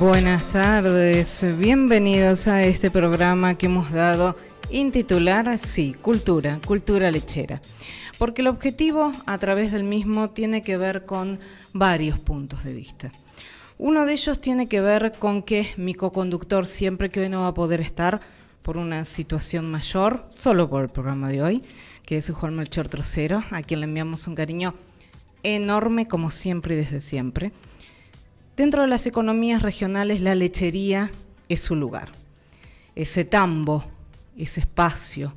Buenas tardes, bienvenidos a este programa que hemos dado intitular, sí, cultura lechera, porque el objetivo a través del mismo tiene que ver con varios puntos de vista. Uno de ellos tiene que ver con que mi coconductor, siempre que hoy no va a poder estar por una situación mayor, solo por el programa de hoy, que es Juan Melchor Trocero, a quien le enviamos un cariño enorme como siempre y desde siempre. Dentro de las economías regionales, la lechería es su lugar. Ese tambo, ese espacio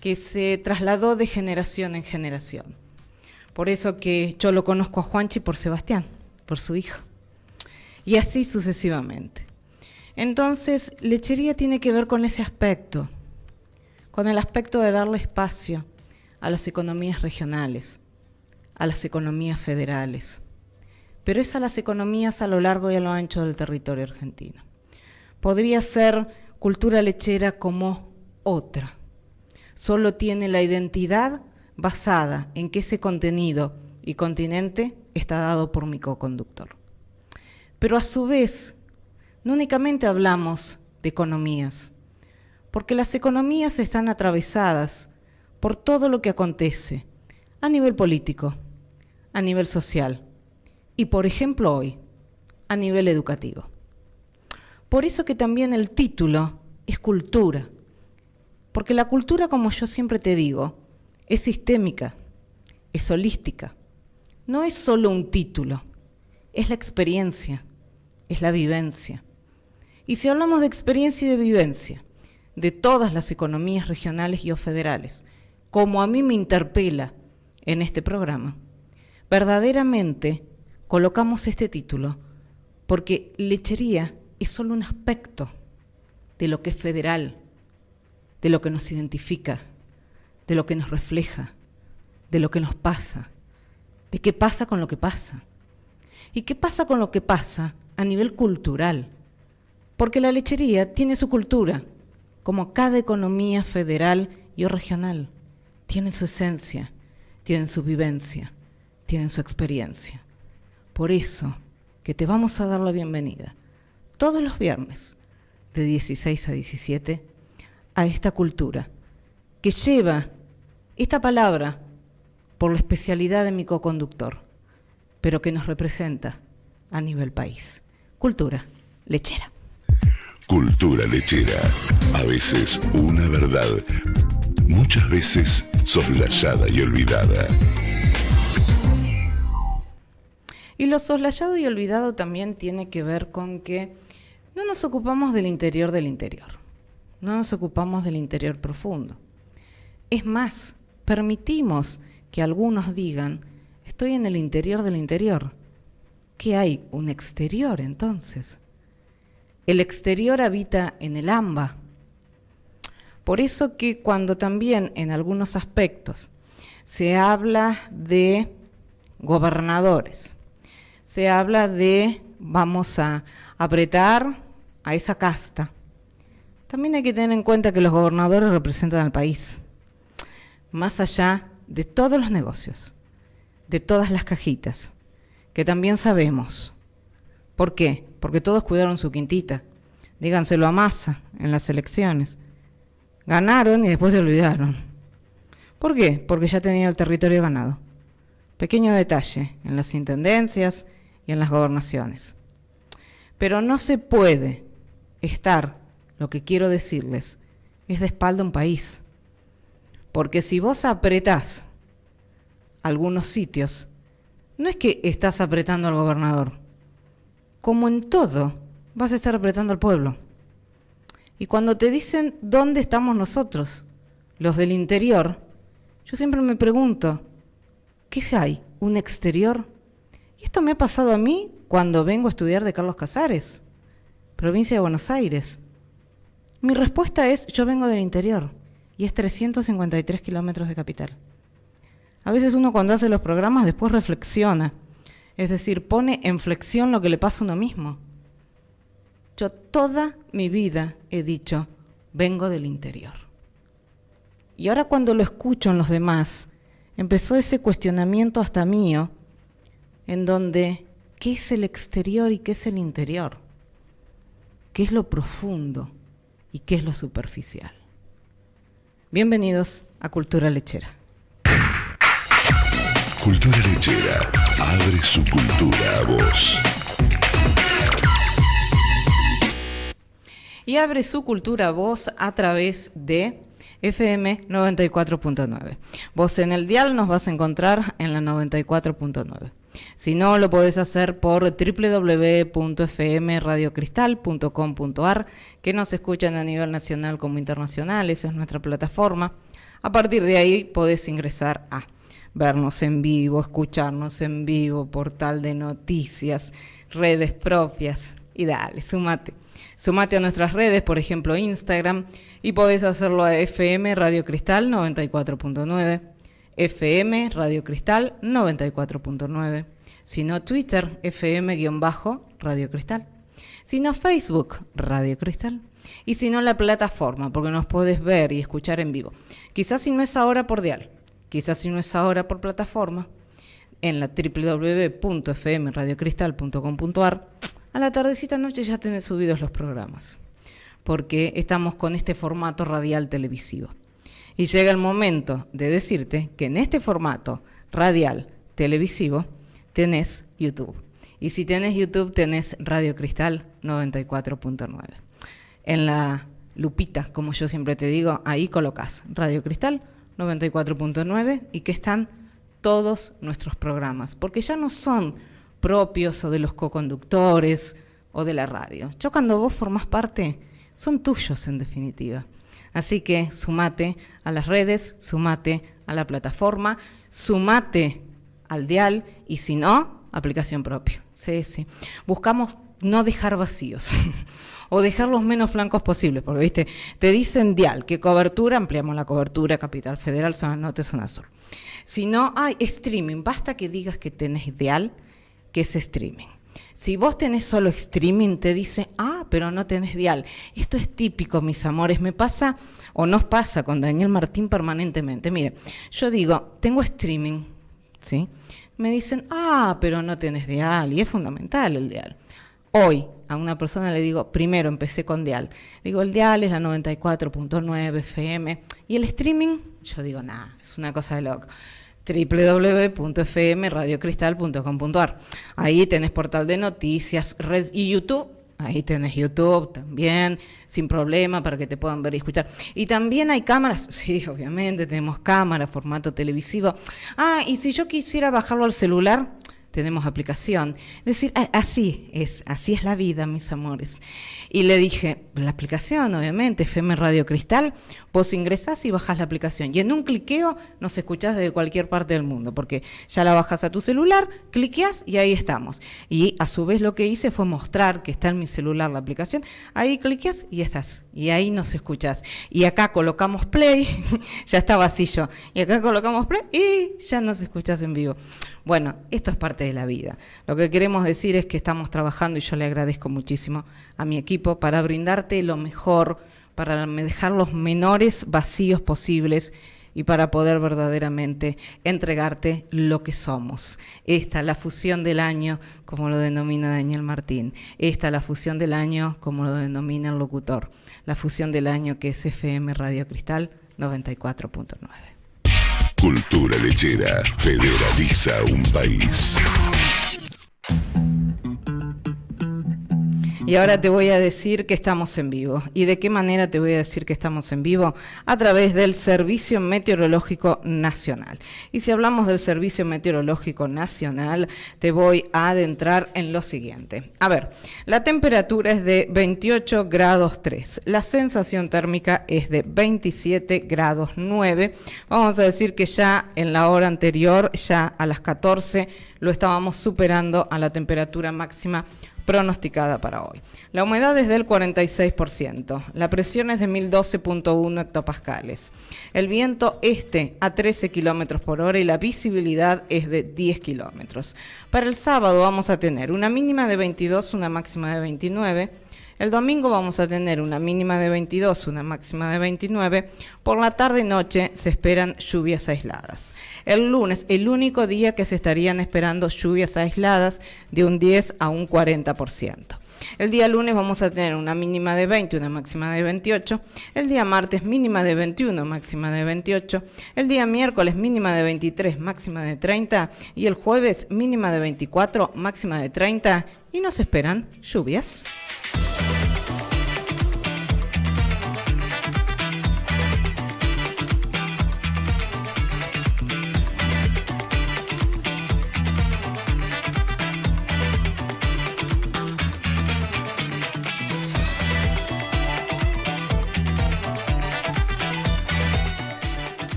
que se trasladó de generación en generación. Por eso que yo lo conozco a Juanchi por Sebastián, por su hijo. Y así sucesivamente. Entonces, lechería tiene que ver con ese aspecto, con el aspecto de darle espacio a las economías regionales, a las economías federales, pero es a las economías a lo largo y a lo ancho del territorio argentino. Podría ser cultura lechera como otra. Solo tiene la identidad basada en que ese contenido y continente está dado por mi coconductor. Pero a su vez, no únicamente hablamos de economías, porque las economías están atravesadas por todo lo que acontece a nivel político, a nivel social, y, por ejemplo, hoy, a nivel educativo. Por eso que también el título es cultura, porque la cultura, como yo siempre te digo, es sistémica, es holística. No es solo un título, es la experiencia, es la vivencia. Y si hablamos de experiencia y de vivencia, de todas las economías regionales y o federales, como a mí me interpela en este programa, verdaderamente colocamos este título porque lechería es solo un aspecto de lo que es federal, de lo que nos identifica, de lo que nos refleja, de lo que nos pasa, de qué pasa con lo que pasa. ¿Y qué pasa con lo que pasa a nivel cultural? Porque la lechería tiene su cultura, como cada economía federal y o regional. Tiene su esencia, tienen su vivencia, tienen su experiencia. Por eso que te vamos a dar la bienvenida todos los viernes de 16 a 17 a esta cultura que lleva esta palabra por la especialidad de mi coconductor, pero que nos representa a nivel país. Cultura lechera. Cultura lechera. A veces una verdad, muchas veces soslayada y olvidada. Y lo soslayado y olvidado también tiene que ver con que no nos ocupamos del interior, no nos ocupamos del interior profundo. Es más, permitimos que algunos digan, estoy en el interior del interior. ¿Qué hay? Un exterior entonces. El exterior habita en el AMBA. Por eso que cuando también en algunos aspectos se habla de gobernadores, se habla de vamos a apretar a esa casta. También hay que tener en cuenta que los gobernadores representan al país, más allá de todos los negocios, de todas las cajitas, que también sabemos. ¿Por qué? Porque todos cuidaron su quintita. Díganselo a Massa en las elecciones. Ganaron y después se olvidaron. ¿Por qué? Porque ya tenían el territorio ganado. Pequeño detalle en las intendencias y en las gobernaciones. Pero no se puede estar, lo que quiero decirles, es de espalda a un país. Porque si vos apretás algunos sitios, no es que estás apretando al gobernador. Como en todo, vas a estar apretando al pueblo. Y cuando te dicen dónde estamos nosotros, los del interior, yo siempre me pregunto, ¿qué hay? ¿Un exterior? Y esto me ha pasado a mí cuando vengo a estudiar de Carlos Casares, provincia de Buenos Aires. Mi respuesta es, yo vengo del interior, y es 353 kilómetros de capital. A veces uno cuando hace los programas después reflexiona, es decir, pone en flexión lo que le pasa a uno mismo. Yo toda mi vida he dicho, vengo del interior. Y ahora cuando lo escucho en los demás, empezó ese cuestionamiento hasta mío, en donde, ¿qué es el exterior y qué es el interior? qué es lo profundo y qué es lo superficial. Bienvenidos a Cultura Lechera. Cultura Lechera abre su cultura a vos. Y abre su cultura a vos a través de FM 94.9. Vos en el dial nos vas a encontrar en la 94.9. Si no, lo podés hacer por www.fmradiocristal.com.ar, que nos escuchan a nivel nacional como internacional. Esa es nuestra plataforma. A partir de ahí podés ingresar a vernos en vivo, escucharnos en vivo, portal de noticias, redes propias. Y dale, sumate a nuestras redes, por ejemplo Instagram, y podés hacerlo a FM Radio Cristal 94.9, FM Radio Cristal 94.9, si no Twitter, FM-Radio Cristal, si no Facebook, Radio Cristal, y si no la plataforma, porque nos podés ver y escuchar en vivo. Quizás si no es ahora por dial, quizás si no es ahora por plataforma, en la www.fmradiocristal.com.ar, a la tardecita noche ya tenés subidos los programas, porque estamos con este formato radial televisivo. Y llega el momento de decirte que en este formato radial televisivo tenés YouTube. Y si tenés YouTube, tenés Radio Cristal 94.9. En la lupita, como yo siempre te digo, ahí colocas Radio Cristal 94.9 y que están todos nuestros programas, porque ya no son propios o de los coconductores o de la radio. Yo cuando vos formás parte, son tuyos en definitiva. Así que sumate a las redes, sumate a la plataforma, sumate al dial y si no, aplicación propia. Sí. Buscamos no dejar vacíos o dejar los menos blancos posibles, porque viste, te dicen dial, ¿qué cobertura? Ampliamos la cobertura, Capital Federal, zona norte, zona sur. Si no hay streaming, basta que digas que tenés dial, que es streaming. Si vos tenés solo streaming, te dice, pero no tenés dial. Esto es típico, mis amores, me pasa o nos pasa con Daniel Martín permanentemente. Mire, yo digo, tengo streaming, ¿sí? Me dicen, pero no tenés dial, y es fundamental el dial. Hoy a una persona le digo, primero empecé con dial. Digo, el dial es la 94.9 FM, y el streaming, yo digo, es una cosa de loco. www.fmradiocristal.com.ar. Ahí tenés portal de noticias, red y YouTube. Ahí tenés YouTube también, sin problema, para que te puedan ver y escuchar. Y también hay cámaras, sí, obviamente, tenemos cámara, formato televisivo. Y si yo quisiera bajarlo al celular, tenemos aplicación. Es decir, así es la vida, mis amores. Y le dije, la aplicación, obviamente, FM Radio Cristal, vos ingresás y bajás la aplicación. Y en un cliqueo nos escuchás desde cualquier parte del mundo, porque ya la bajás a tu celular, cliqueás y ahí estamos. Y a su vez lo que hice fue mostrar que está en mi celular la aplicación. Ahí cliqueás y estás. Y ahí nos escuchás. Y acá colocamos play, ya está vacío. Y acá colocamos play y ya nos escuchás en vivo. Bueno, esto es parte de la vida. Lo que queremos decir es que estamos trabajando, y yo le agradezco muchísimo a mi equipo, para brindarte lo mejor, para dejar los menores vacíos posibles y para poder verdaderamente entregarte lo que somos. Esta, la fusión del año, como lo denomina Daniel Martín. Esta, la fusión del año, como lo denomina el locutor. La fusión del año, que es FM Radio Cristal 94.9. Cultura Lechera federaliza un país. Y ahora te voy a decir que estamos en vivo. ¿Y de qué manera te voy a decir que estamos en vivo? A través del Servicio Meteorológico Nacional. Y si hablamos del Servicio Meteorológico Nacional, te voy a adentrar en lo siguiente. A ver, la temperatura es de 28 grados 3. La sensación térmica es de 27 grados 9. Vamos a decir que ya en la hora anterior, ya a las 14, lo estábamos superando a la temperatura máxima pronosticada para hoy. La humedad es del 46%, la presión es de 1012.1 hectopascales, el viento este a 13 kilómetros por hora y la visibilidad es de 10 kilómetros. Para el sábado vamos a tener una mínima de 22, una máxima de 29. El domingo vamos a tener una mínima de 22, una máxima de 29. Por la tarde y noche se esperan lluvias aisladas. El lunes, el único día que se estarían esperando lluvias aisladas de un 10 a un 40%. El día lunes vamos a tener una mínima de 20, una máxima de 28. El día martes mínima de 21, máxima de 28. El día miércoles mínima de 23, máxima de 30. Y el jueves mínima de 24, máxima de 30. Y nos esperan lluvias.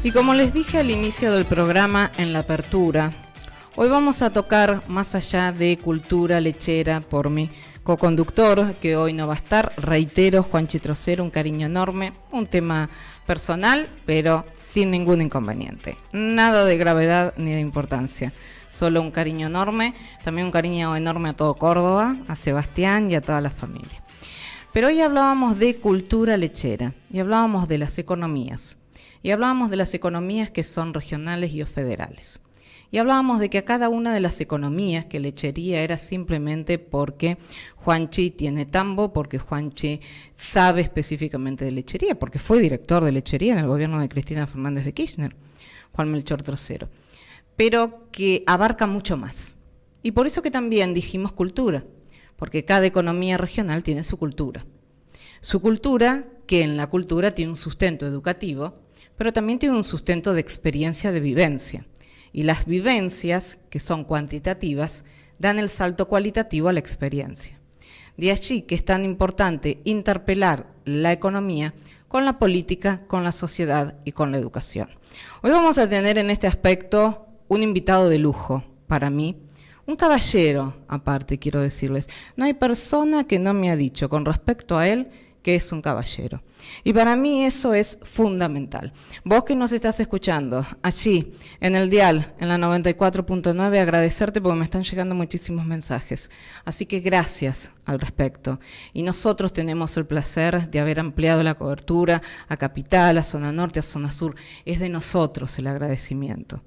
Y como les dije al inicio del programa en la apertura, hoy vamos a tocar más allá de cultura lechera por mi coconductor, que hoy no va a estar, reitero, Juanchi Trocero, un cariño enorme, un tema personal, pero sin ningún inconveniente. Nada de gravedad ni de importancia, solo un cariño enorme, también un cariño enorme a todo Córdoba, a Sebastián y a toda la familia. Pero hoy hablábamos de cultura lechera y hablábamos de las economías. Y hablábamos de las economías que son regionales y o federales. Y hablábamos de que a cada una de las economías que lechería era simplemente porque Juanchi tiene tambo, porque Juanchi sabe específicamente de lechería, porque fue director de lechería en el gobierno de Cristina Fernández de Kirchner, Juan Melchor Trocero, pero que abarca mucho más. Y por eso que también dijimos cultura, porque cada economía regional tiene su cultura. Su cultura, que en la cultura tiene un sustento educativo, pero también tiene un sustento de experiencia de vivencia. Y las vivencias, que son cuantitativas, dan el salto cualitativo a la experiencia. De allí que es tan importante interpelar la economía con la política, con la sociedad y con la educación. Hoy vamos a tener en este aspecto un invitado de lujo para mí, un caballero aparte, quiero decirles. No hay persona que no me ha dicho con respecto a él que es un caballero. Y para mí eso es fundamental. Vos que nos estás escuchando allí en el dial, en la 94.9, agradecerte porque me están llegando muchísimos mensajes. Así que gracias al respecto. Y nosotros tenemos el placer de haber ampliado la cobertura a Capital, a Zona Norte, a Zona Sur. Es de nosotros el agradecimiento.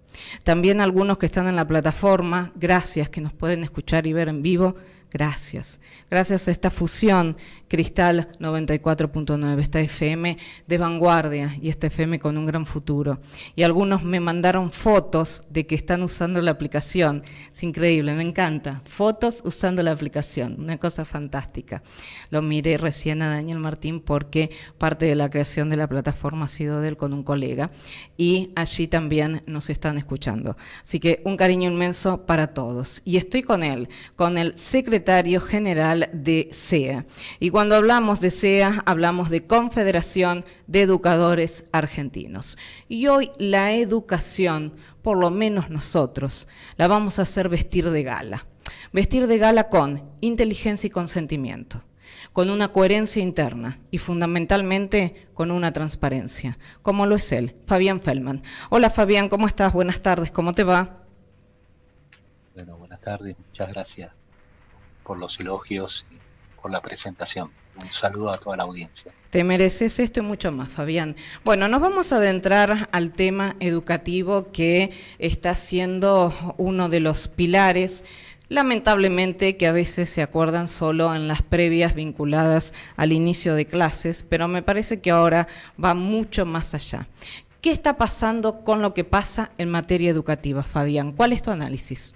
También algunos que están en la plataforma, gracias, que nos pueden escuchar y ver en vivo. Gracias. Gracias a esta fusión Cristal 94.9, esta FM de vanguardia y esta FM con un gran futuro. Y algunos me mandaron fotos de que están usando la aplicación. Es increíble, me encanta. Fotos usando la aplicación, una cosa fantástica. Lo miré recién a Daniel Martín porque parte de la creación de la plataforma ha sido de él con un colega y allí también nos están escuchando. Así que un cariño inmenso para todos. Y estoy con él, con el secretario general de SEA. Y cuando hablamos de SEA, hablamos de Confederación de Educadores Argentinos. Y hoy la educación, por lo menos nosotros, la vamos a hacer vestir de gala. Vestir de gala con inteligencia y consentimiento, con una coherencia interna y fundamentalmente con una transparencia, como lo es él, Fabián Feldman. Hola Fabián, ¿cómo estás? Buenas tardes, ¿cómo te va? Bueno, buenas tardes, muchas gracias por los elogios y por la presentación. Un saludo a toda la audiencia. Te mereces esto y mucho más, Fabián. Bueno, nos vamos a adentrar al tema educativo que está siendo uno de los pilares, lamentablemente, que a veces se acuerdan solo en las previas vinculadas al inicio de clases, pero me parece que ahora va mucho más allá. ¿Qué está pasando con lo que pasa en materia educativa, Fabián? ¿Cuál es tu análisis?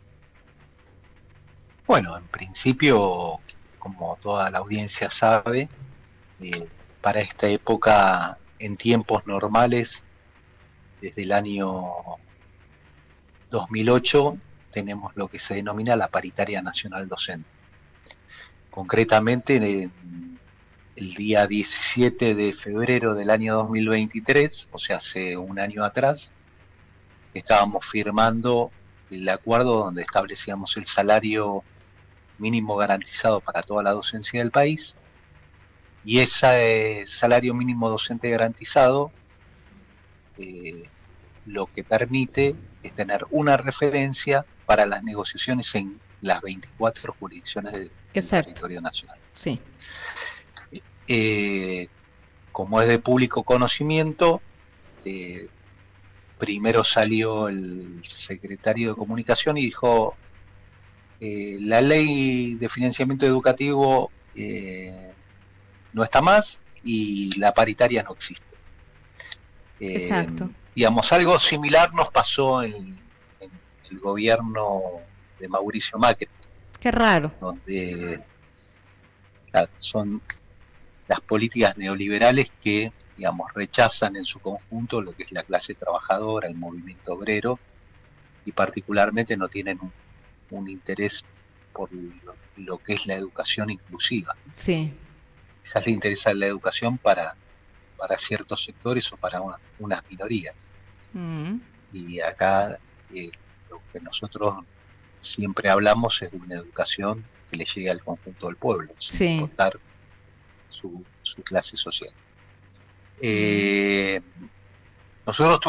Bueno, en principio, como toda la audiencia sabe, para esta época, en tiempos normales, desde el año 2008, tenemos lo que se denomina la paritaria nacional docente. Concretamente, el día 17 de febrero del año 2023, o sea, hace un año atrás, estábamos firmando el acuerdo donde establecíamos el salario mínimo garantizado para toda la docencia del país, y ese salario mínimo docente garantizado lo que permite es tener una referencia para las negociaciones en las 24 jurisdicciones del territorio nacional. Sí. Como es de público conocimiento, primero salió el secretario de Comunicación y dijo: la ley de financiamiento educativo no está más y la paritaria no existe. Exacto. Digamos, algo similar nos pasó en el gobierno de Mauricio Macri, Qué raro. donde son las políticas neoliberales que, digamos, rechazan en su conjunto lo que es la clase trabajadora, el movimiento obrero, y particularmente no tienen un interés por lo que es la educación inclusiva. Sí. Quizás le interesa la educación para ciertos sectores o para unas minorías. Y acá lo que nosotros siempre hablamos es de una educación que le llegue al conjunto del pueblo, sin importar su clase social. Nosotros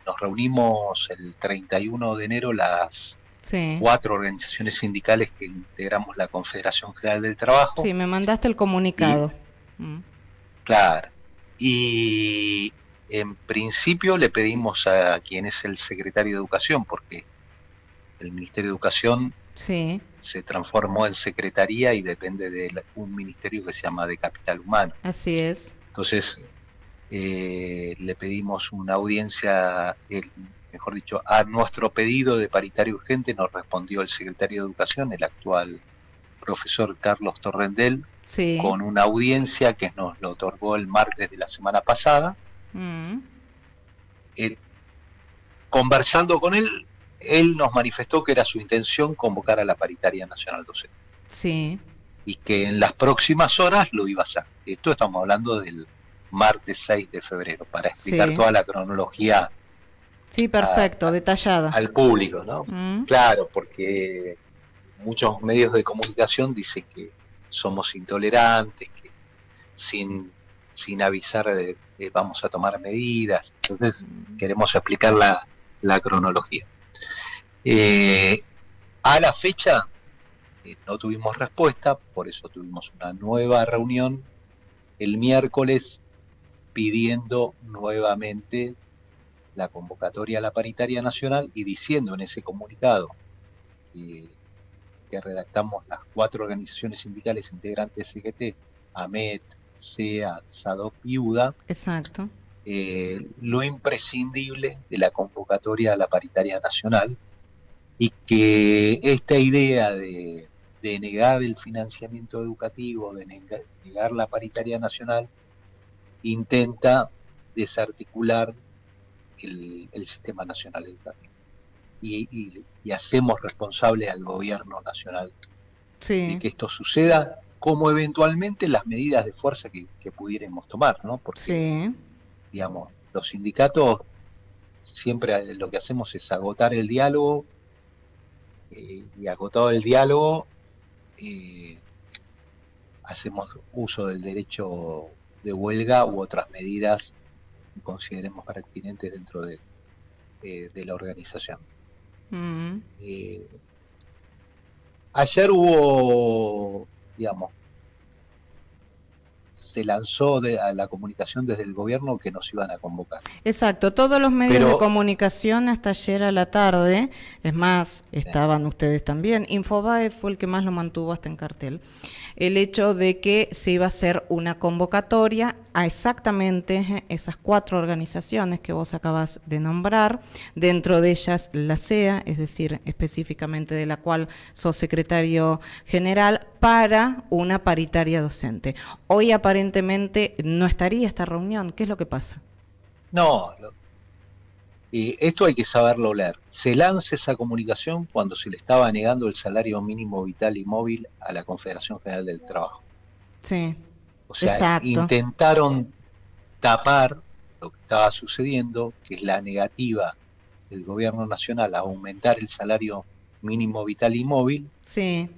nos reunimos el 31 de enero las 4 organizaciones sindicales que integramos la Confederación General del Trabajo. Sí, me mandaste el comunicado. Claro. Y en principio le pedimos a quien es el secretario de Educación, porque el Ministerio de Educación se transformó en secretaría y depende de un ministerio que se llama de Capital Humano. Así es. Entonces, le pedimos una audiencia, mejor dicho, a nuestro pedido de paritaria urgente nos respondió el secretario de Educación, el actual profesor Carlos Torrendel, con una audiencia que nos lo otorgó el martes de la semana pasada. Conversando con él nos manifestó que era su intención convocar a la paritaria nacional docente. Sí. Y que en las próximas horas lo iba a hacer. Esto estamos hablando del martes 6 de febrero, para explicar toda la cronología. Sí, perfecto, detallada. Al público, ¿no? Claro, porque muchos medios de comunicación dicen que somos intolerantes, que sin avisar vamos a tomar medidas. Entonces queremos explicar la cronología. A la fecha no tuvimos respuesta, por eso tuvimos una nueva reunión el miércoles pidiendo nuevamente la convocatoria a la paritaria nacional y diciendo en ese comunicado que redactamos las 4 organizaciones sindicales integrantes de CGT, AMET, SEA, SADOP y UDA. Exacto. Lo imprescindible de la convocatoria a la paritaria nacional y que esta idea de negar el financiamiento educativo, de negar la paritaria nacional, intenta desarticular el sistema nacional educativo. Y hacemos responsable al gobierno nacional de que esto suceda, como eventualmente las medidas de fuerza que pudiéramos tomar, ¿no? Porque, digamos, los sindicatos siempre lo que hacemos es agotar el diálogo, y agotado el diálogo, hacemos uso del derecho de huelga u otras medidas que consideremos pertinentes dentro de la organización. Ayer hubo, digamos, se lanzó a la comunicación desde el gobierno que nos iban a convocar. Exacto, todos los medios de comunicación hasta ayer a la tarde, es más, estaban ustedes también, Infobae fue el que más lo mantuvo hasta en cartel, el hecho de que se iba a hacer una convocatoria a exactamente esas 4 organizaciones que vos acabas de nombrar, dentro de ellas la SEA, es decir, específicamente de la cual sos secretario general, para una paritaria docente. Hoy aparentemente no estaría esta reunión. ¿Qué es lo que pasa? No, esto hay que saberlo leer. Se lanza esa comunicación cuando se le estaba negando el salario mínimo vital y móvil a la Confederación General del Trabajo. Sí. O sea, exacto. Intentaron tapar lo que estaba sucediendo, que es la negativa del gobierno nacional a aumentar el salario mínimo vital y móvil,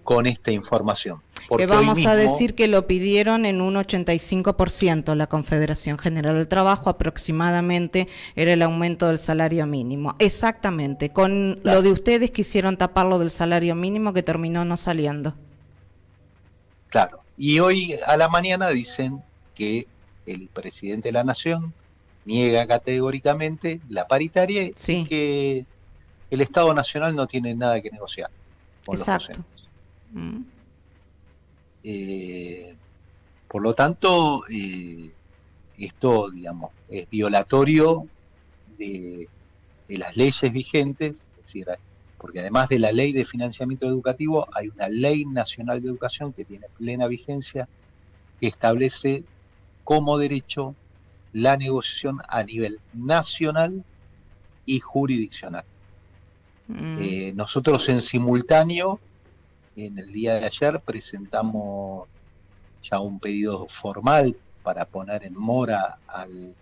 con esta información. Porque que vamos a decir que lo pidieron en un 85%, la Confederación General del Trabajo aproximadamente era el aumento del salario mínimo. Exactamente, con lo de ustedes quisieron taparlo del salario mínimo que terminó no saliendo. Claro, y hoy a la mañana dicen que el presidente de la Nación niega categóricamente la paritaria y que el Estado Nacional no tiene nada que negociar con los docentes. Por lo tanto, esto, digamos, es violatorio de las leyes vigentes, es decir, porque además de la ley de financiamiento educativo, hay una ley nacional de educación que tiene plena vigencia, que establece como derecho la negociación a nivel nacional y jurisdiccional. Nosotros en simultáneo, en el día de ayer, presentamos ya un pedido formal para poner en mora al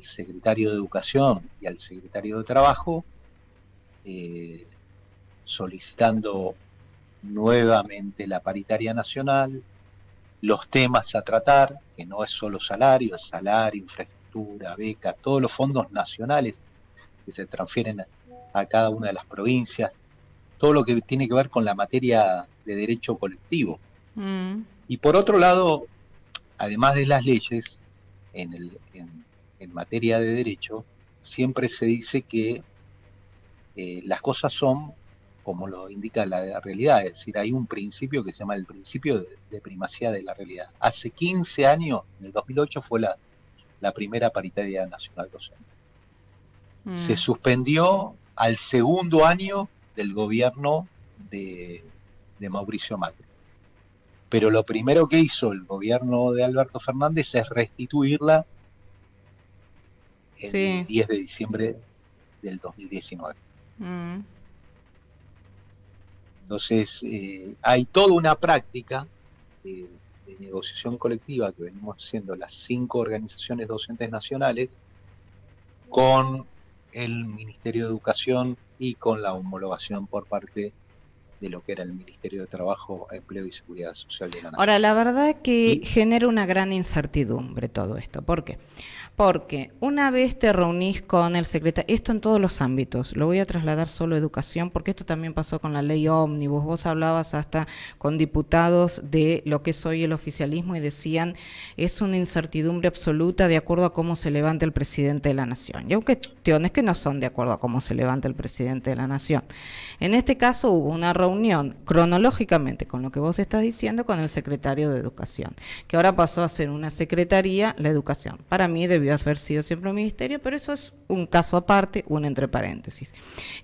secretario de Educación y al secretario de Trabajo, solicitando nuevamente la paritaria nacional, los temas a tratar, que no es solo salario, es salario, infraestructura, beca, todos los fondos nacionales que se transfieren a cada una de las provincias, todo lo que tiene que ver con la materia de derecho colectivo. Y por otro lado, además de las leyes, en materia de derecho, siempre se dice que las cosas son como lo indica la realidad, es decir, hay un principio que se llama el principio de primacía de la realidad. Hace 15 años, en el 2008, fue la primera paritaria nacional docente. Se suspendió al segundo año del gobierno de Mauricio Macri. Pero lo primero que hizo el gobierno de Alberto Fernández es restituirla el 10 de diciembre del 2019. Entonces, hay toda una práctica de negociación colectiva que venimos haciendo las 5 organizaciones docentes nacionales con el Ministerio de Educación y con la homologación por parte de lo que era el Ministerio de Trabajo, Empleo y Seguridad Social de la Nación. Ahora, la verdad que genera una gran incertidumbre todo esto. ¿Por qué? Porque una vez te reunís con el secretario, esto en todos los ámbitos, lo voy a trasladar solo a educación, porque esto también pasó con la ley ómnibus, vos hablabas hasta con diputados de lo que es hoy el oficialismo y decían, es una incertidumbre absoluta de acuerdo a cómo se levanta el presidente de la Nación. Y hay cuestiones que no son de acuerdo a cómo se levanta el presidente de la Nación. En este caso hubo una reunión cronológicamente con lo que vos estás diciendo con el secretario de Educación, que ahora pasó a ser una secretaría, la educación. Para mí debió haber sido siempre un ministerio, pero eso es un caso aparte, un entre paréntesis,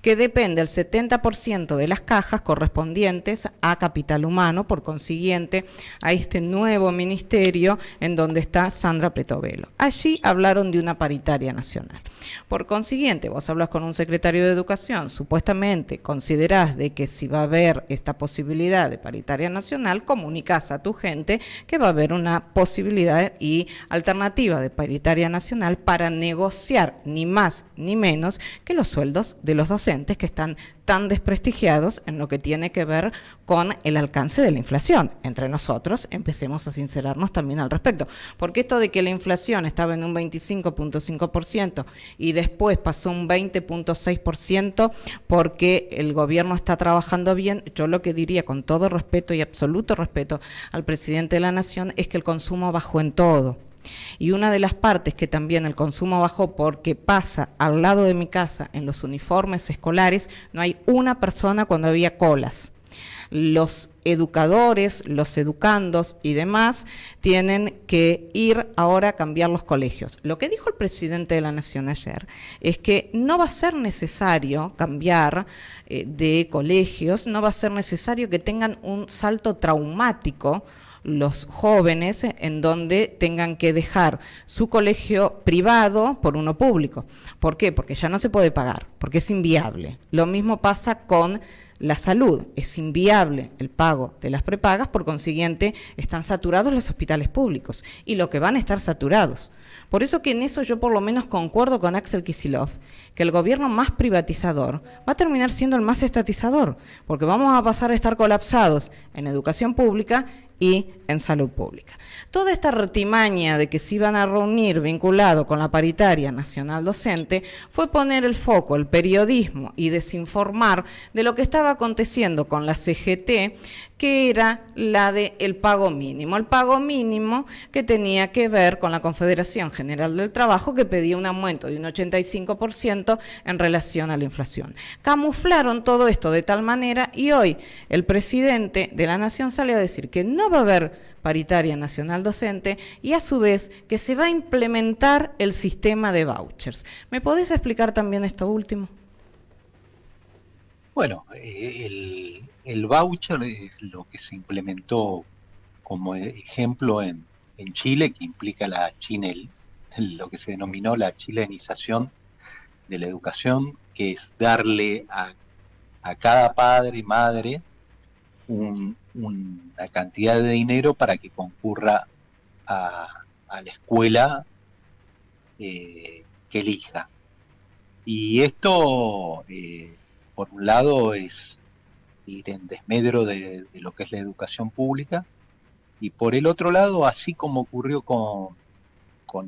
que depende el 70% de las cajas correspondientes a capital humano, por consiguiente a este nuevo ministerio en donde está Sandra Petovelo. Allí hablaron de una paritaria nacional. Por consiguiente, vos hablas con un secretario de Educación, supuestamente considerás de que si va a haber esta posibilidad de paritaria nacional, comunicás a tu gente que va a haber una posibilidad y alternativa de paritaria nacional para negociar ni más ni menos que los sueldos de los docentes que están tan desprestigiados en lo que tiene que ver con el alcance de la inflación. Entre nosotros empecemos a sincerarnos también al respecto, porque esto de que la inflación estaba en un 25.5% y después pasó un 20.6% porque el gobierno está trabajando bien, yo lo que diría con todo respeto y absoluto respeto al presidente de la Nación es que el consumo bajó en todo. Y una de las partes que también el consumo bajó porque pasa al lado de mi casa en los uniformes escolares, no hay una persona cuando había colas. Los educadores, los educandos y demás tienen que ir ahora a cambiar los colegios. Lo que dijo el presidente de la Nación ayer es que no va a ser necesario cambiar de colegios, no va a ser necesario que tengan un salto traumático los jóvenes en donde tengan que dejar su colegio privado por uno público. ¿Por qué? Porque ya no se puede pagar, porque es inviable. Lo mismo pasa con la salud, es inviable el pago de las prepagas, por consiguiente están saturados los hospitales públicos y lo que van a estar saturados. Por eso que en eso yo por lo menos concuerdo con Axel Kicillof, que el gobierno más privatizador va a terminar siendo el más estatizador, porque vamos a pasar a estar colapsados en educación pública y en salud pública. Toda esta retimaña de que se iban a reunir vinculado con la paritaria nacional docente fue poner el foco, el periodismo y desinformar de lo que estaba aconteciendo con la CGT, que era la del pago mínimo. El pago mínimo que tenía que ver con la Confederación General del Trabajo, que pedía un aumento de un 85% en relación a la inflación. Camuflaron todo esto de tal manera y hoy el presidente de la Nación sale a decir que no va a haber paritaria nacional docente y a su vez que se va a implementar el sistema de vouchers. ¿Me podés explicar también esto último? Bueno, el voucher es lo que se implementó como ejemplo en Chile, que implica lo que se denominó la chilenización de la educación, que es darle a cada padre y madre una cantidad de dinero para que concurra a la escuela que elija. Y esto, por un lado, es ir en desmedro de lo que es la educación pública, y por el otro lado, así como ocurrió con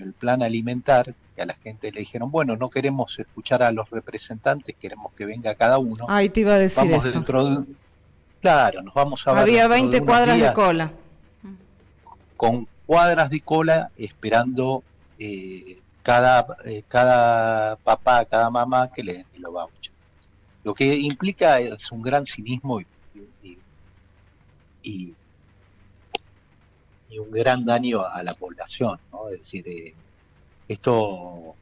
el plan alimentar, que a la gente le dijeron, bueno, no queremos escuchar a los representantes, queremos que venga cada uno. Ahí te iba a decir vamos eso. Claro, nos vamos a ver. Había 20 cuadras de cola. Con cuadras de cola esperando cada papá, cada mamá que le den el voucher. Lo que implica es un gran cinismo y un gran daño a la población, ¿no? Es decir, esto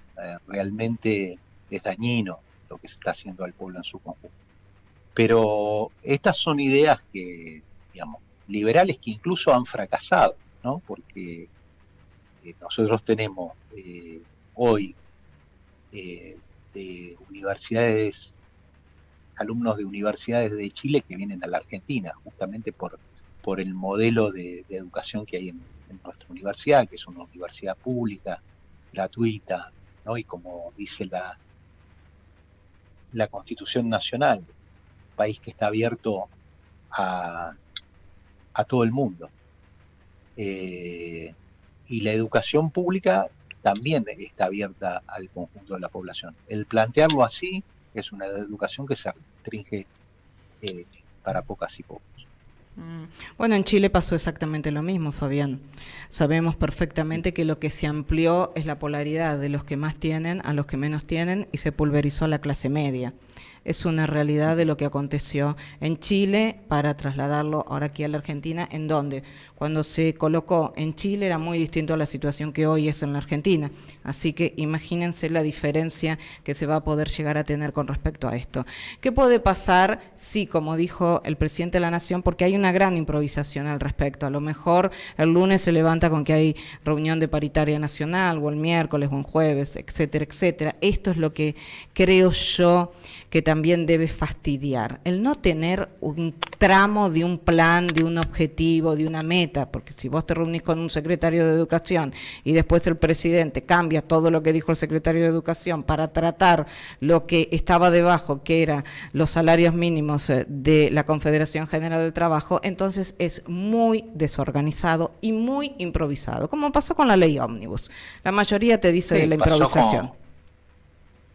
realmente es dañino lo que se está haciendo al pueblo en su conjunto. Pero estas son ideas que, digamos, liberales que incluso han fracasado, ¿no? Porque nosotros tenemos hoy de universidades, alumnos de universidades de Chile que vienen a la Argentina, justamente por el modelo de educación que hay en nuestra universidad, que es una universidad pública, gratuita, ¿no? Y como dice la Constitución Nacional, un país que está abierto a todo el mundo. Y la educación pública también está abierta al conjunto de la población. El plantearlo así es una educación que se restringe para pocas y pocos. Bueno, en Chile pasó exactamente lo mismo, Fabián. Sabemos perfectamente que lo que se amplió es la polaridad de los que más tienen a los que menos tienen y se pulverizó a la clase media. Es una realidad de lo que aconteció en Chile para trasladarlo ahora aquí a la Argentina, en donde cuando se colocó en Chile era muy distinto a la situación que hoy es en la Argentina. Así que imagínense la diferencia que se va a poder llegar a tener con respecto a esto. ¿Qué puede pasar? Sí, como dijo el presidente de la Nación, porque hay una gran improvisación al respecto. A lo mejor el lunes se levanta con que hay reunión de paritaria nacional, o el miércoles, o el jueves, etcétera, etcétera. Esto es lo que creo yo que también debe fastidiar, el no tener un tramo de un plan, de un objetivo, de una meta, porque si vos te reunís con un secretario de Educación y después el presidente cambia todo lo que dijo el secretario de Educación para tratar lo que estaba debajo, que eran los salarios mínimos de la Confederación General del Trabajo, entonces es muy desorganizado y muy improvisado, como pasó con la ley ómnibus. La mayoría te dice de la improvisación.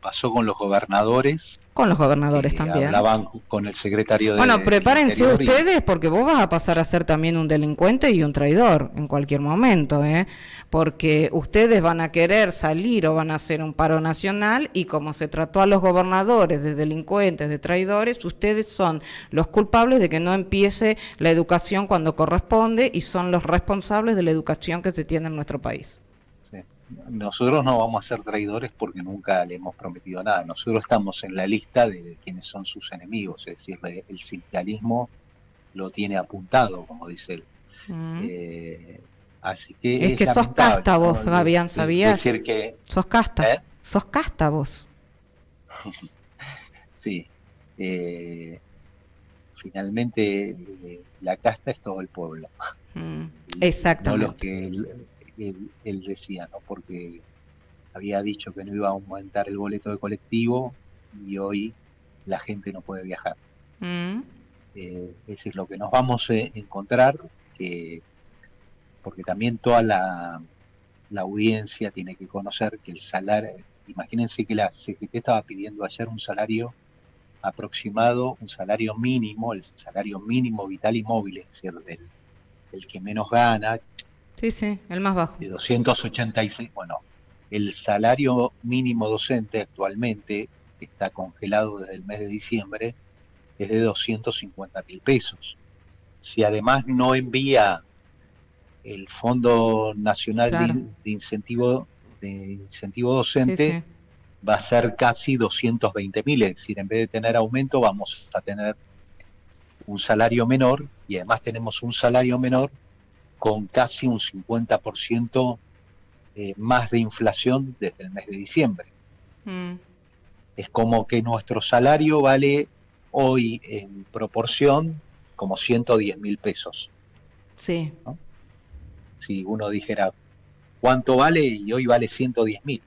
Pasó con los gobernadores. Con los gobernadores también. Hablaban con el secretario de... Bueno, prepárense ustedes porque vos vas a pasar a ser también un delincuente y un traidor en cualquier momento, porque ustedes van a querer salir o van a hacer un paro nacional y como se trató a los gobernadores de delincuentes, de traidores, ustedes son los culpables de que no empiece la educación cuando corresponde y son los responsables de la educación que se tiene en nuestro país. Nosotros no vamos a ser traidores porque nunca le hemos prometido nada. Nosotros estamos en la lista de quienes son sus enemigos, es decir, el sindicalismo lo tiene apuntado, como dice él. Así que es que sos casta vos, ¿no? Fabián, ¿sabías? Decir que, sos casta, sos casta vos. Sí. Finalmente, la casta es todo el pueblo. Exactamente. No los que él decía, ¿no? Porque había dicho que no iba a aumentar el boleto de colectivo y hoy la gente no puede viajar. Es decir, lo que nos vamos a encontrar, porque también toda la audiencia tiene que conocer que el salario, imagínense que la CGT estaba pidiendo ayer un salario aproximado un salario mínimo, el salario mínimo vital y móvil, es decir, del que menos gana, Sí, el más bajo. de 286, bueno, el salario mínimo docente actualmente, que está congelado desde el mes de diciembre, es de 250.000 pesos. Si además no envía el Fondo Nacional Claro. de Incentivo Docente, Sí. va a ser casi 220.000, es decir, en vez de tener aumento vamos a tener un salario menor, y además tenemos un salario menor con casi un 50% más de inflación desde el mes de diciembre. Es como que nuestro salario vale hoy en proporción como 110.000 pesos. Sí. ¿No? Si uno dijera, ¿cuánto vale? Y hoy vale 110.000.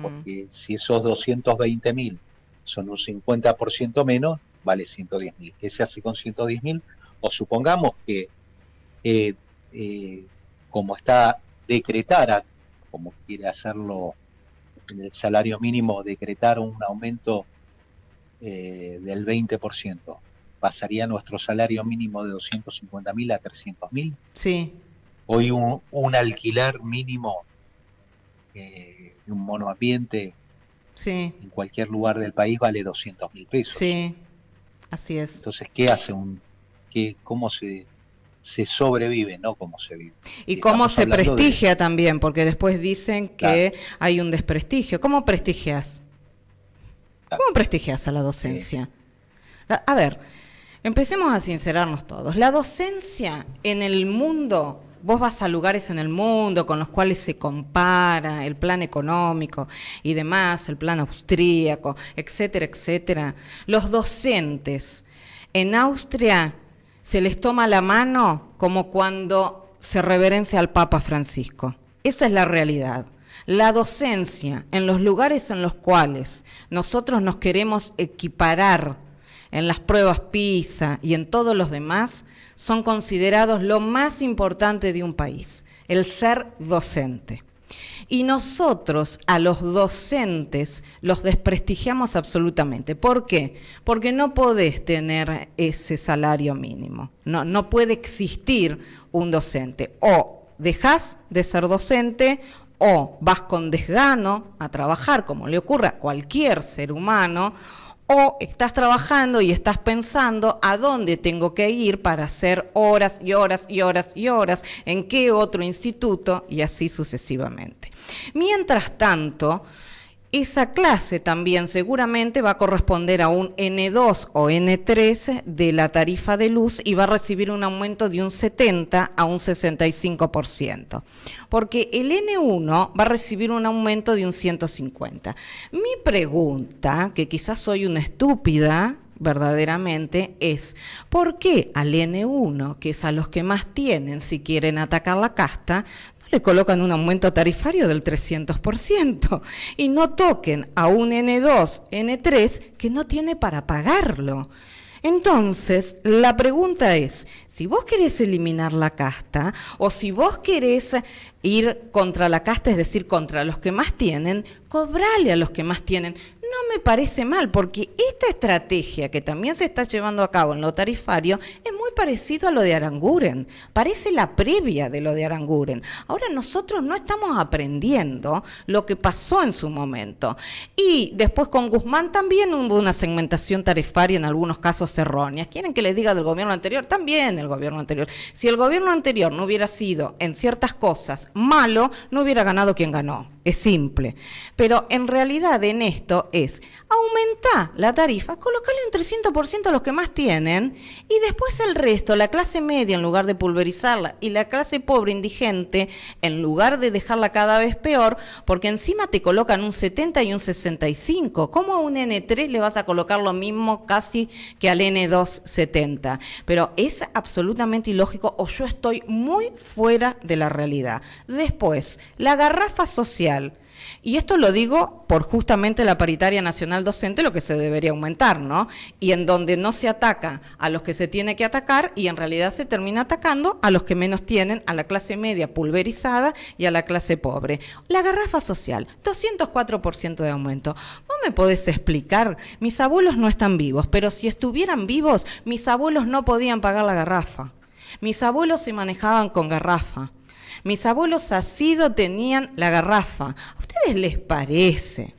Porque si esos 220.000 son un 50% menos, vale 110.000. ¿Qué se hace con 110.000? O supongamos que como está decretada, como quiere hacerlo en el salario mínimo, decretar un aumento del 20%, pasaría nuestro salario mínimo de 250.000 a 300.000. Sí. Hoy un alquiler mínimo de un monoambiente en cualquier lugar del país vale 200.000 pesos. Sí, así es. Entonces, ¿qué hace cómo se sobrevive, no cómo se vive? Y cómo se prestigia también, porque después dicen que hay un desprestigio. ¿Cómo prestigias? ¿Cómo prestigias a la docencia? A ver, empecemos a sincerarnos todos. La docencia en el mundo, vos vas a lugares en el mundo con los cuales se compara el plan económico y demás, el plan austríaco, etcétera, etcétera. Los docentes en Austria se les toma la mano como cuando se reverencia al Papa Francisco. Esa es la realidad. La docencia en los lugares en los cuales nosotros nos queremos equiparar en las pruebas PISA y en todos los demás, son considerados lo más importante de un país, el ser docente. Y nosotros a los docentes los desprestigiamos absolutamente. ¿Por qué? Porque no podés tener ese salario mínimo. No puede existir un docente. O dejás de ser docente o vas con desgano a trabajar, como le ocurre a cualquier ser humano, o estás trabajando y estás pensando a dónde tengo que ir para hacer horas y horas y horas y horas, en qué otro instituto, y así sucesivamente. Mientras tanto, esa clase también seguramente va a corresponder a un N2 o N3 de la tarifa de luz y va a recibir un aumento de un 70 a un 65%, porque el N1 va a recibir un aumento de un 150. Mi pregunta, que quizás soy una estúpida, verdaderamente, es ¿por qué al N1, que es a los que más tienen si quieren atacar la casta, le colocan un aumento tarifario del 300% y no toquen a un N2, N3 que no tiene para pagarlo? Entonces, la pregunta es, si vos querés eliminar la casta o si vos querés ir contra la casta, es decir, contra los que más tienen, cobrale a los que más tienen. No me parece mal, porque esta estrategia que también se está llevando a cabo en lo tarifario es muy parecido a lo de Aranguren, parece la previa de lo de Aranguren. Ahora nosotros no estamos aprendiendo lo que pasó en su momento. Y después con Guzmán también hubo una segmentación tarifaria en algunos casos erróneas. ¿Quieren que les diga del gobierno anterior? También el gobierno anterior. Si el gobierno anterior no hubiera sido en ciertas cosas malo, no hubiera ganado quien ganó. Es simple. Pero en realidad en esto es aumentar la tarifa, colocarle un 300% a los que más tienen y después el resto, la clase media, en lugar de pulverizarla, y la clase pobre indigente, en lugar de dejarla cada vez peor, porque encima te colocan un 70 y un 65. ¿Cómo a un N3 le vas a colocar lo mismo casi que al N2 70? Pero es absolutamente ilógico, o yo estoy muy fuera de la realidad. Después, la garrafa social. Y esto lo digo por justamente la paritaria nacional docente, lo que se debería aumentar, ¿no? Y en donde no se ataca a los que se tiene que atacar y en realidad se termina atacando a los que menos tienen, a la clase media pulverizada y a la clase pobre. La garrafa social, 204% de aumento. ¿Vos me podés explicar? Mis abuelos no están vivos, pero si estuvieran vivos, mis abuelos no podían pagar la garrafa. Mis abuelos se manejaban con garrafa. Mis abuelos así tenían la garrafa. ¿A ustedes les parece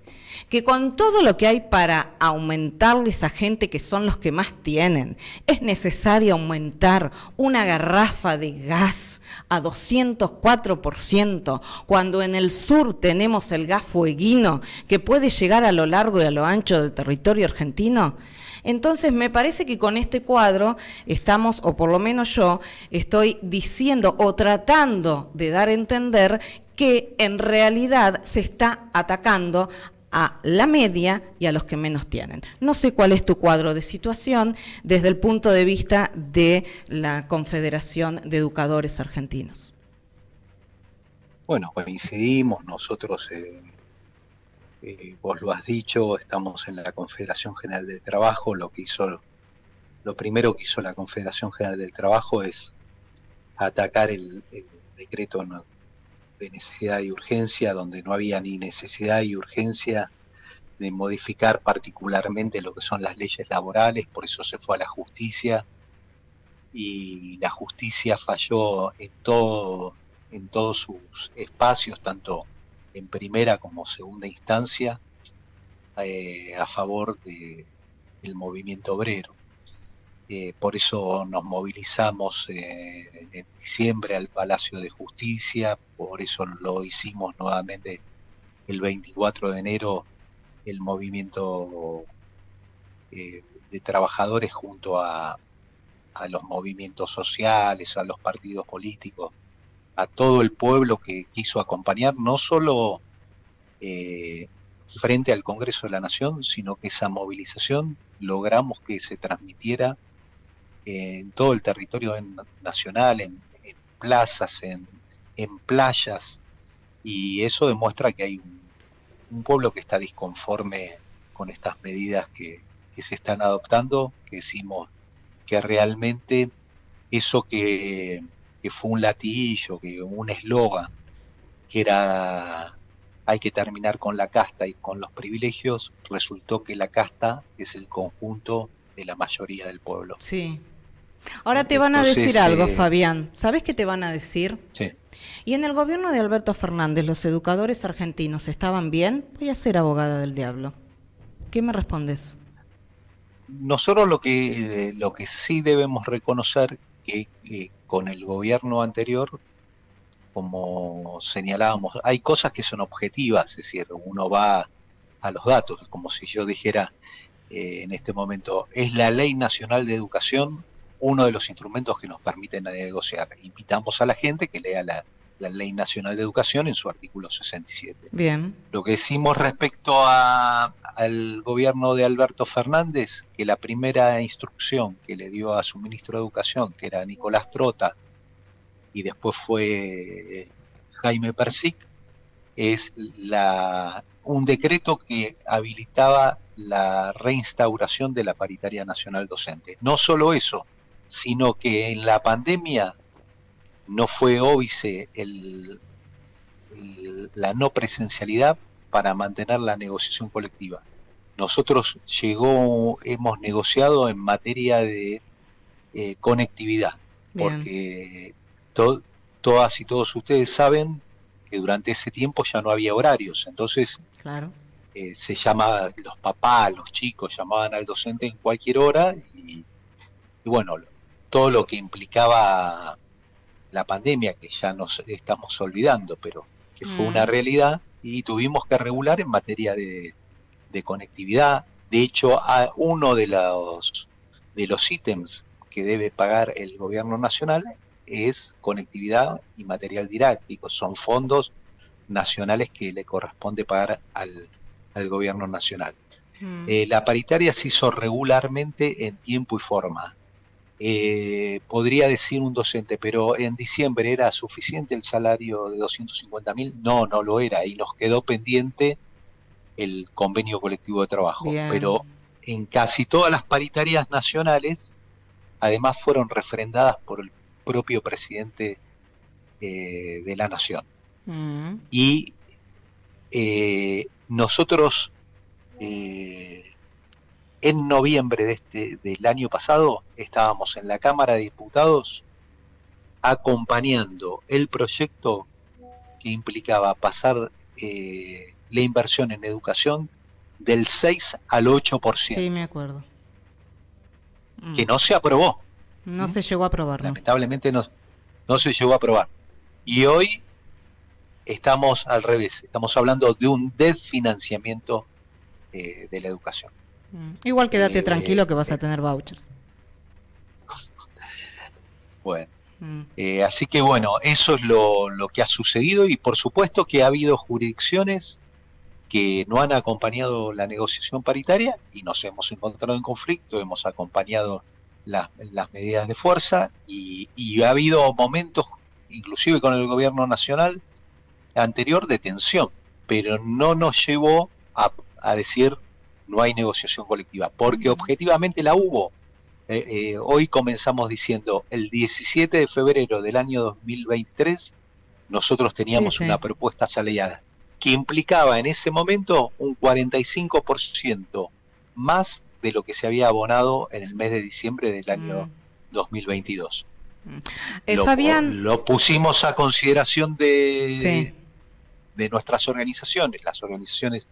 que con todo lo que hay para aumentarles a gente que son los que más tienen, es necesario aumentar una garrafa de gas a 204%, cuando en el sur tenemos el gas fueguino que puede llegar a lo largo y a lo ancho del territorio argentino? Entonces me parece que con este cuadro estamos, o por lo menos yo, estoy diciendo o tratando de dar a entender que en realidad se está atacando a la media y a los que menos tienen. No sé cuál es tu cuadro de situación desde el punto de vista de la Confederación de Educadores Argentinos. Bueno, coincidimos, nosotros, vos lo has dicho, estamos en la Confederación General del Trabajo. Lo primero que hizo la Confederación General del Trabajo es atacar el decreto de necesidad y urgencia, donde no había ni necesidad y urgencia de modificar particularmente lo que son las leyes laborales. Por eso se fue a la justicia, y la justicia falló en todos sus espacios, tanto en primera como segunda instancia, a favor del movimiento obrero. Por eso nos movilizamos en diciembre al Palacio de Justicia, por eso lo hicimos nuevamente el 24 de enero, el movimiento de trabajadores junto a los movimientos sociales, a los partidos políticos, a todo el pueblo que quiso acompañar, no solo frente al Congreso de la Nación, sino que esa movilización logramos que se transmitiera en todo el territorio nacional, en plazas, en playas, y eso demuestra que hay un pueblo que está disconforme con estas medidas que se están adoptando, que decimos que realmente eso que fue un latillo, que un eslogan, que era hay que terminar con la casta y con los privilegios, resultó que la casta es el conjunto de la mayoría del pueblo. Sí. Ahora te van a decir algo, Fabián. ¿Sabes qué te van a decir? Sí. ¿Y en el gobierno de Alberto Fernández los educadores argentinos estaban bien? Voy a ser abogada del diablo. ¿Qué me respondes? Nosotros lo que sí debemos reconocer que con el gobierno anterior, como señalábamos, hay cosas que son objetivas, es decir, uno va a los datos, como si yo dijera en este momento, es la Ley Nacional de Educación uno de los instrumentos que nos permiten negociar. Invitamos a la gente que lea la Ley Nacional de Educación en su artículo 67. Bien. Lo que decimos respecto al gobierno de Alberto Fernández, que la primera instrucción que le dio a su ministro de Educación, que era Nicolás Trota, y después fue Jaime Persic, es un decreto que habilitaba la reinstauración de la paritaria nacional docente. No solo eso, sino que en la pandemia no fue óbice la no presencialidad para mantener la negociación colectiva. Nosotros hemos negociado en materia de conectividad. Bien. Porque todas y todos ustedes saben que durante ese tiempo ya no había horarios, entonces claro. Se llamaba, los papás, los chicos llamaban al docente en cualquier hora y bueno, todo lo que implicaba la pandemia, que ya nos estamos olvidando, pero que fue una realidad, y tuvimos que regular en materia de conectividad. De hecho, uno de los ítems que debe pagar el gobierno nacional es conectividad y material didáctico. Son fondos nacionales que le corresponde pagar al gobierno nacional. La paritaria se hizo regularmente en tiempo y forma. podría decir un docente, pero en diciembre ¿era suficiente el salario de 250.000? No, no lo era, y nos quedó pendiente el convenio colectivo de trabajo. Bien. Pero en casi todas las paritarias nacionales, además fueron refrendadas por el propio presidente de la Nación. Y nosotros en noviembre del año pasado estábamos en la Cámara de Diputados acompañando el proyecto que implicaba pasar la inversión en educación del 6 al 8%. Sí, me acuerdo. Que no se aprobó. No se llegó a aprobar, ¿no? Lamentablemente no se llegó a aprobar. Y hoy estamos al revés, estamos hablando de un desfinanciamiento de la educación. Igual quédate tranquilo que vas a tener vouchers. Bueno, así que bueno, eso es lo que ha sucedido, y por supuesto que ha habido jurisdicciones que no han acompañado la negociación paritaria y nos hemos encontrado en conflicto, hemos acompañado las medidas de fuerza y ha habido momentos, inclusive con el gobierno nacional anterior, de tensión, pero no nos llevó a decir no hay negociación colectiva, porque objetivamente la hubo. Hoy comenzamos diciendo, el 17 de febrero del año 2023, nosotros teníamos una propuesta salarial que implicaba en ese momento un 45% más de lo que se había abonado en el mes de diciembre del año 2022. Fabián, lo pusimos a consideración de nuestras organizaciones, las organizaciones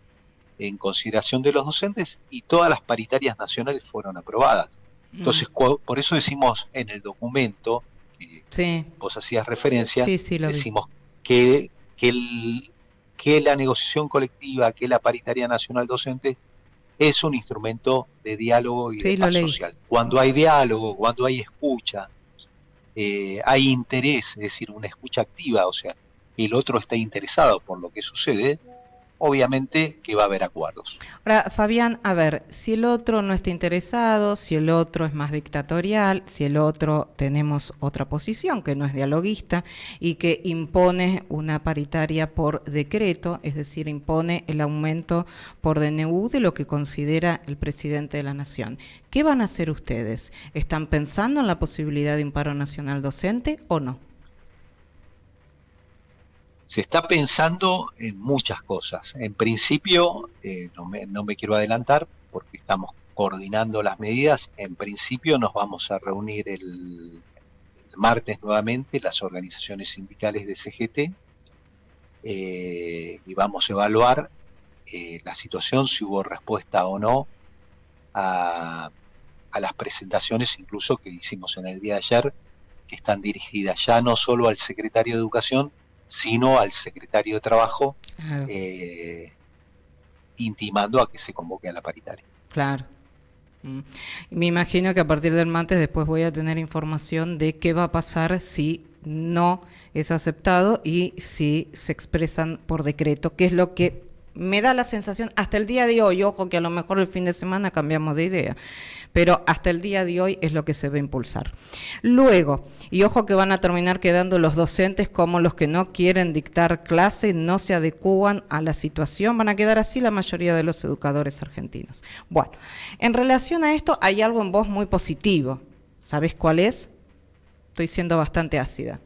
en consideración de los docentes, y todas las paritarias nacionales fueron aprobadas. Entonces, por eso decimos en el documento, que vos hacías referencia, decimos que la negociación colectiva, que la paritaria nacional docente es un instrumento de diálogo y de paz social. Cuando hay diálogo, cuando hay escucha, hay interés, es decir, una escucha activa, o sea, el otro está interesado por lo que sucede, obviamente que va a haber acuerdos. Ahora, Fabián, a ver, si el otro no está interesado, si el otro es más dictatorial, si el otro tenemos otra posición que no es dialoguista y que impone una paritaria por decreto, es decir, impone el aumento por DNU de lo que considera el presidente de la Nación, ¿qué van a hacer ustedes? ¿Están pensando en la posibilidad de un paro nacional docente o no? Se está pensando en muchas cosas. En principio, no me quiero adelantar porque estamos coordinando las medidas. En principio nos vamos a reunir el martes nuevamente, las organizaciones sindicales de CGT, y vamos a evaluar la situación, si hubo respuesta o no a las presentaciones, incluso que hicimos en el día de ayer, que están dirigidas ya no solo al secretario de Educación, sino al secretario de Trabajo, intimando a que se convoque a la paritaria. Claro. Me imagino que a partir del martes después voy a tener información de qué va a pasar si no es aceptado y si se expresan por decreto, que es lo que me da la sensación hasta el día de hoy. Ojo que a lo mejor el fin de semana cambiamos de idea, pero hasta el día de hoy es lo que se va a impulsar. Luego, y ojo que van a terminar quedando los docentes como los que no quieren dictar clase, no se adecúan a la situación, van a quedar así la mayoría de los educadores argentinos. Bueno, en relación a esto hay algo en vos muy positivo. ¿Sabés cuál es? Estoy siendo bastante ácida.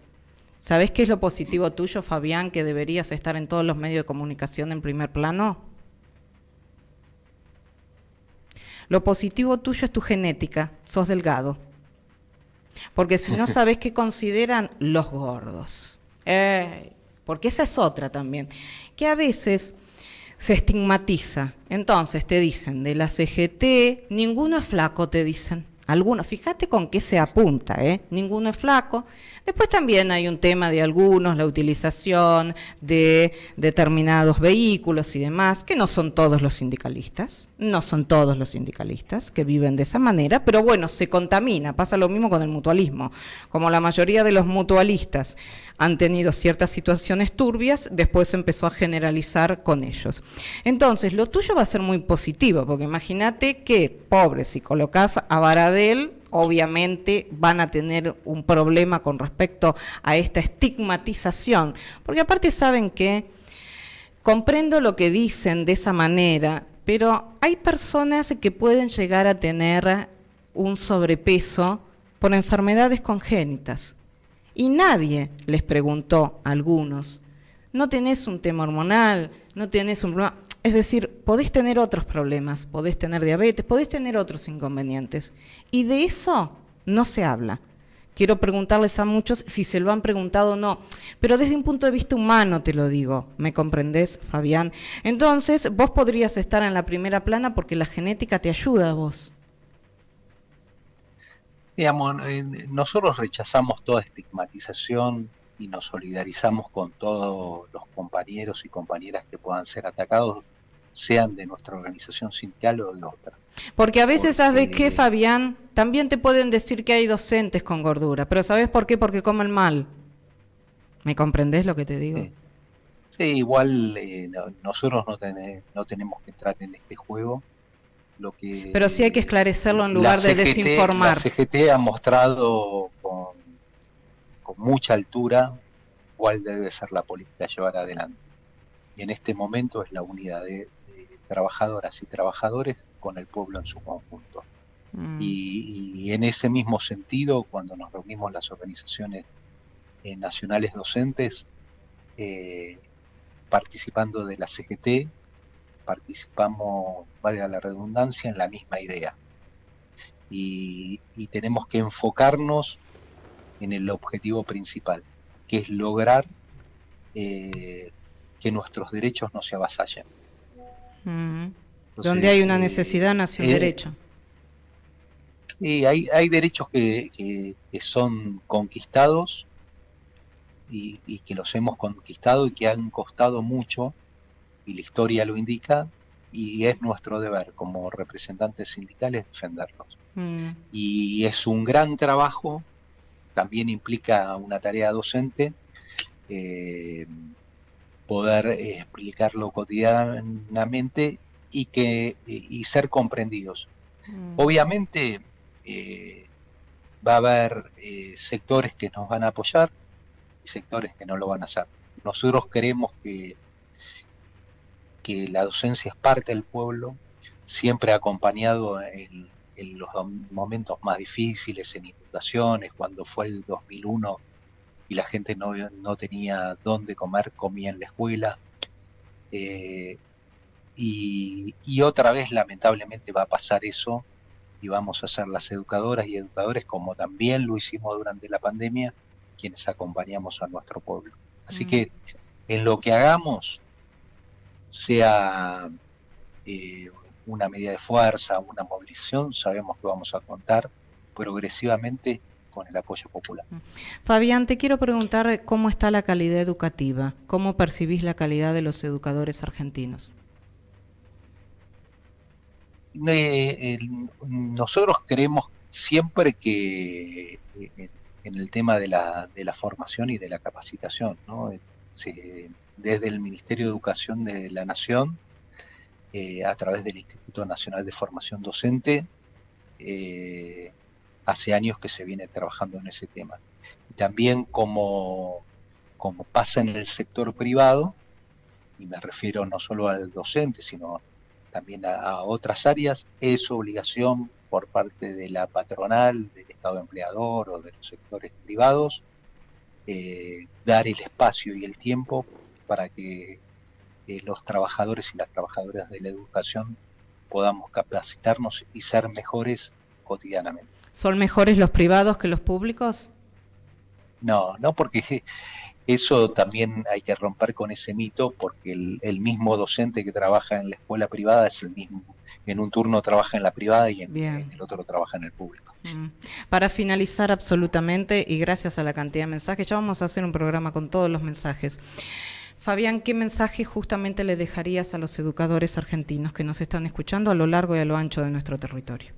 ¿Sabés qué es lo positivo tuyo, Fabián, que deberías estar en todos los medios de comunicación en primer plano? Lo positivo tuyo es tu genética, sos delgado. Porque si no sabés qué consideran los gordos. Porque esa es otra también, que a veces se estigmatiza. Entonces te dicen, de la CGT, ninguno es flaco, te dicen. Algunos, fíjate con qué se apunta, ninguno es flaco. Después también hay un tema de algunos, la utilización de determinados vehículos y demás, que no son todos los sindicalistas, que viven de esa manera, pero bueno, se contamina, pasa lo mismo con el mutualismo. Como la mayoría de los mutualistas han tenido ciertas situaciones turbias, después se empezó a generalizar con ellos. Entonces, lo tuyo va a ser muy positivo, porque imagínate que, pobre, si colocas a Baradel obviamente van a tener un problema con respecto a esta estigmatización, porque aparte saben que comprendo lo que dicen de esa manera, pero hay personas que pueden llegar a tener un sobrepeso por enfermedades congénitas. Y nadie les preguntó a algunos, ¿no tenés un tema hormonal? ¿No tenés un problema? Es decir, podés tener otros problemas, podés tener diabetes, podés tener otros inconvenientes. Y de eso no se habla. Quiero preguntarles a muchos si se lo han preguntado o no, pero desde un punto de vista humano te lo digo, ¿me comprendés, Fabián? Entonces, vos podrías estar en la primera plana porque la genética te ayuda a vos. Digamos, nosotros rechazamos toda estigmatización y nos solidarizamos con todos los compañeros y compañeras que puedan ser atacados, sean de nuestra organización sindical o de otra. Porque a veces, ¿sabes qué, Fabián? También te pueden decir que hay docentes con gordura, pero ¿sabes por qué? Porque comen mal. ¿Me comprendés lo que te digo? Sí, igual nosotros no tenemos que entrar en este juego. Pero sí hay que esclarecerlo en lugar de desinformar. La CGT ha mostrado con mucha altura cuál debe ser la política a llevar adelante. Y en este momento es la unidad de trabajadoras y trabajadores con el pueblo en su conjunto. Y en ese mismo sentido, cuando nos reunimos las organizaciones nacionales docentes, participando de la CGT, participamos, valga la redundancia, en la misma idea. Y tenemos que enfocarnos en el objetivo principal, que es lograr que nuestros derechos no se avasallen. Entonces, donde hay una necesidad nace un derecho. Sí, hay derechos que son conquistados y que los hemos conquistado y que han costado mucho, y la historia lo indica, y es nuestro deber como representantes sindicales defenderlos. Y es un gran trabajo, también implica una tarea docente, poder explicarlo cotidianamente y ser comprendidos. Obviamente va a haber sectores que nos van a apoyar y sectores que no lo van a hacer. Nosotros creemos que la docencia es parte del pueblo, siempre acompañado en los momentos más difíciles, en inundaciones, cuando fue el 2001 y la gente no tenía dónde comer, comía en la escuela. Y otra vez, lamentablemente, va a pasar eso y vamos a ser las educadoras y educadores, como también lo hicimos durante la pandemia, quienes acompañamos a nuestro pueblo. Así que en lo que hagamos, sea una medida de fuerza, una movilización, sabemos que vamos a contar progresivamente con el apoyo popular. Fabián, te quiero preguntar cómo está la calidad educativa, cómo percibís la calidad de los educadores argentinos. Nosotros creemos siempre que en el tema de la formación y de la capacitación, ¿no? Desde el Ministerio de Educación de la Nación, a través del Instituto Nacional de Formación Docente, hace años que se viene trabajando en ese tema. Y también como pasa en el sector privado, y me refiero no solo al docente, sino también a otras áreas, es obligación por parte de la patronal, del Estado empleador o de los sectores privados, dar el espacio y el tiempo para que los trabajadores y las trabajadoras de la educación podamos capacitarnos y ser mejores cotidianamente. ¿Son mejores los privados que los públicos? No, porque eso también hay que romper con ese mito, porque el mismo docente que trabaja en la escuela privada es el mismo, en un turno trabaja en la privada y en el otro trabaja en el público. Para finalizar absolutamente, y gracias a la cantidad de mensajes, ya vamos a hacer un programa con todos los mensajes. Fabián, ¿qué mensaje justamente le dejarías a los educadores argentinos que nos están escuchando a lo largo y a lo ancho de nuestro territorio?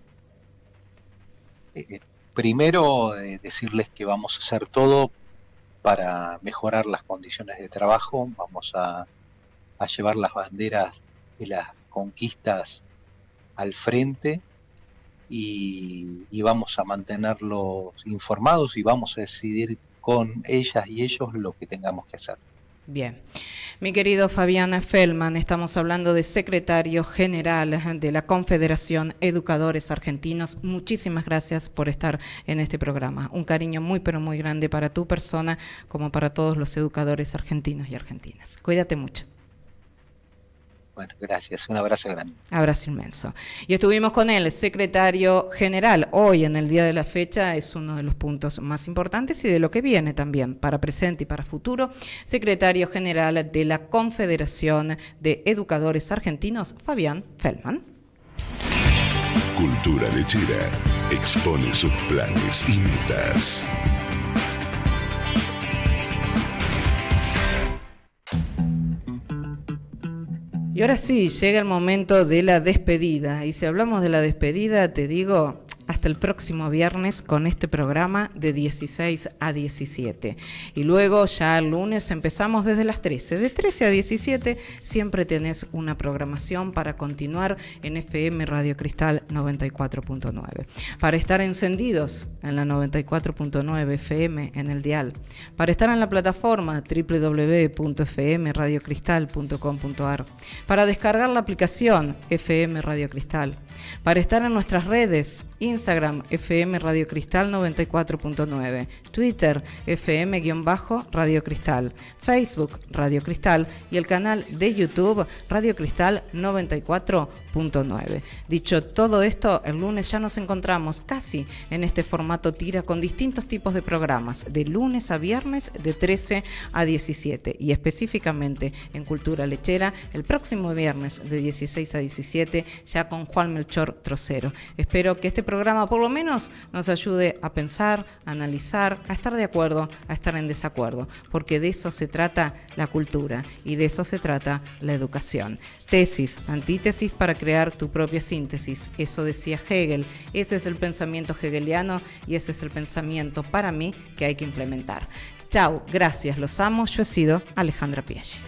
Primero, decirles que vamos a hacer todo para mejorar las condiciones de trabajo, vamos a llevar las banderas de las conquistas al frente y vamos a mantenerlos informados y vamos a decidir con ellas y ellos lo que tengamos que hacer. Bien. Mi querido Fabián Feldman, estamos hablando de secretario general de la Confederación Educadores Argentinos. Muchísimas gracias por estar en este programa. Un cariño muy pero muy grande para tu persona como para todos los educadores argentinos y argentinas. Cuídate mucho. Bueno, gracias. Un abrazo grande. Abrazo inmenso. Y estuvimos con el secretario general. Hoy, en el día de la fecha, es uno de los puntos más importantes y de lo que viene también para presente y para futuro. Secretario general de la Confederación de Educadores Argentinos, Fabián Feldman. Cultura Lechera expone sus planes y metas. Y ahora sí, llega el momento de la despedida. Y si hablamos de la despedida, te digo, hasta el próximo viernes con este programa de 16 a 17. Y luego ya el lunes empezamos desde las 13. De 13 a 17 siempre tenés una programación para continuar en FM Radio Cristal 94.9. Para estar encendidos en la 94.9 FM en el dial. Para estar en la plataforma www.fmradiocristal.com.ar. Para descargar la aplicación FM Radio Cristal. Para estar en nuestras redes, Instagram, FM Radio Cristal 94.9, Twitter, FM-Radio Cristal, Facebook, Radio Cristal y el canal de YouTube, Radio Cristal 94.9. Dicho todo esto, el lunes ya nos encontramos casi en este formato tira con distintos tipos de programas, de lunes a viernes de 13 a 17 y específicamente en Cultura Lechera, el próximo viernes de 16 a 17 ya con Juan Melchor Trocero. Espero que este programa por lo menos nos ayude a pensar, a analizar, a estar de acuerdo, a estar en desacuerdo, porque de eso se trata la cultura y de eso se trata la educación. Tesis, antítesis para crear tu propia síntesis, eso decía Hegel, ese es el pensamiento hegeliano y ese es el pensamiento para mí que hay que implementar. Chau, gracias, los amo, yo he sido Alejandra Piaggi.